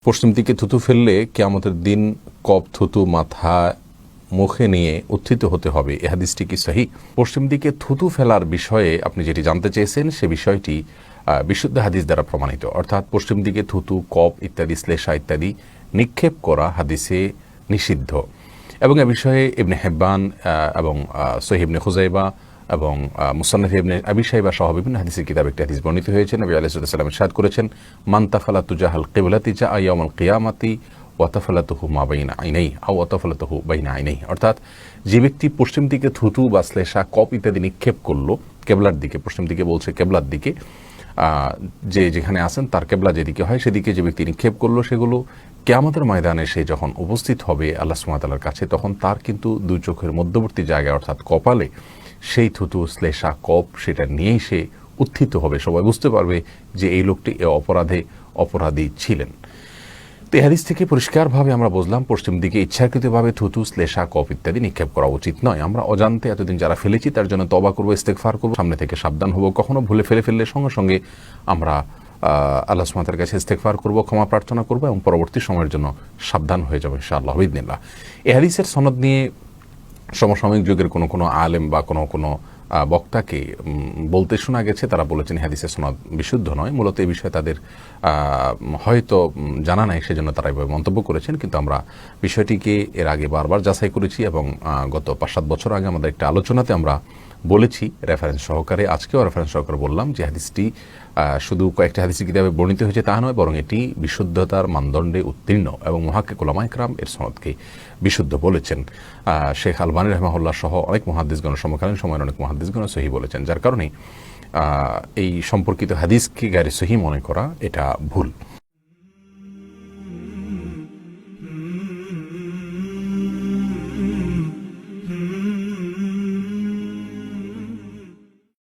পশ্চিম দিকে থুতু ফেললে কিয়ামতের দিন কপ থুতু মাথা মুখে নিয়ে উত্থিত হতে হবে, এ হাদিসটি কি সহিহ? পশ্চিম দিকে থুতু ফেলার বিষয়ে আপনি যেটি জানতে চেয়েছেন সে বিষয়টি বিশুদ্ধ হাদিস দ্বারা প্রমাণিত। অর্থাৎ পশ্চিম দিকে থুতু, কপ ইত্যাদি, শ্লেষা ইত্যাদি নিক্ষেপ করা হাদিসে নিষিদ্ধ। এবং এ বিষয়ে ইবনে হিব্বান এবং সহিহ ইবনে খুজাইবা এবং মুসান্নাফ ইবনে আবি শাইবা সহ বিভিন্ন হাদিসের কিতাবে একটি হাদিস বর্ণিত হয়েছে। নবী আলাইহিস সালাম ইরশাদ করেছেন, মান তাফালাতু জাহাল কিবলাতি জা ইয়াউমাল কিয়ামাতি ওয়া তাফালাতুহু মা বাইনা আইনাইহি আও ওয়া তাফালাতুহু বাইনা আইনাইহি। অর্থাৎ যে ব্যক্তি পশ্চিম দিকে থুতু বা শ্লেষা, কপ ইত্যাদি নিক্ষেপ করলো কেবলার দিকে, পশ্চিম দিকে বলছে কেবলার দিকে, যে যেখানে আছেন তার কেবলা যেদিকে হয় সেদিকে যে ব্যক্তি নিক্ষেপ করলো, সেগুলো কিয়ামতের ময়দানে সে যখন উপস্থিত হবে আল্লাহ সুবহানাহু ওয়া তাআলার কাছে, তখন তার কিন্তু দুই চোখের মধ্যবর্তী জায়গায় অর্থাৎ কপালে সেই থুতু, শ্লেষা, কপ সেটা নিয়েই সে উত্থিত হবে। সবাই বুঝতে পারবে যে এই লোকটি এ অপরাধী ছিলেন। তো এই হাদিস থেকে পরিষ্কারভাবে আমরা বুঝলাম পশ্চিম দিকে ইচ্ছাকৃতভাবে থুতু, শ্লেষা, কপ ইত্যাদি নিক্ষেপ করা উচিত নয়। আমরা অজান্তে এতদিন যারা ফেলেছি তার জন্য তওবা করবো, ইস্তেগফার করবো, সামনে থেকে সাবধান হবো। কখনো ভুলে ফেললে সঙ্গে সঙ্গে আমরা আল্লাহ সুবহানাহু ওয়া তাআলার কাছে ইস্তেগফার করবো, ক্ষমা প্রার্থনা করবো এবং পরবর্তী সময়ের জন্য সাবধান হয়ে যাবো ইনশাআল্লাহ বিইذনিল্লাহ। এই হাদিসের সনদ নিয়ে সমসাময়িক যুগের কোনো আলেম বা কোনো বক্তাকে বলতে শোনা গেছে, তারা বলেছেন হাদিসের সনদ বিশুদ্ধ নয়। মূলত এই বিষয়ে তাদের হয়তো জানা নাই, সেজন্য তারা এভাবে মন্তব্য করেছেন। কিন্তু আমরা বিষয়টিকে এর আগে বারবার যাচাই করেছি এবং গত 5-7 বছর আগে আমাদের একটা আলোচনাতে আমরা বলেছি রেফারেন্স সহকারে, আজকেও রেফারেন্স সহকারে বললাম যে হাদিসটি শুধু কয়েকটি হাদিসের কিতাবে বর্ণিত হয়েছে তা নয়, বরং এটি বিশুদ্ধতার মানদণ্ডে উত্তীর্ণ এবং মুহাক্কিক উলামায়ে কেরাম এর সনদকে বিশুদ্ধ বলেছেন। শেখ আলবানী রাহিমাহুল্লাহ সহ অনেক মুহাদ্দিসগণ, সমকালীন সময়ের অনেক মুহাদ্দিসগণ সহিহ বলেছেন। যার কারণে এই সম্পর্কিত হাদিসকে গায়রে সহিহ মনে করা এটা ভুল।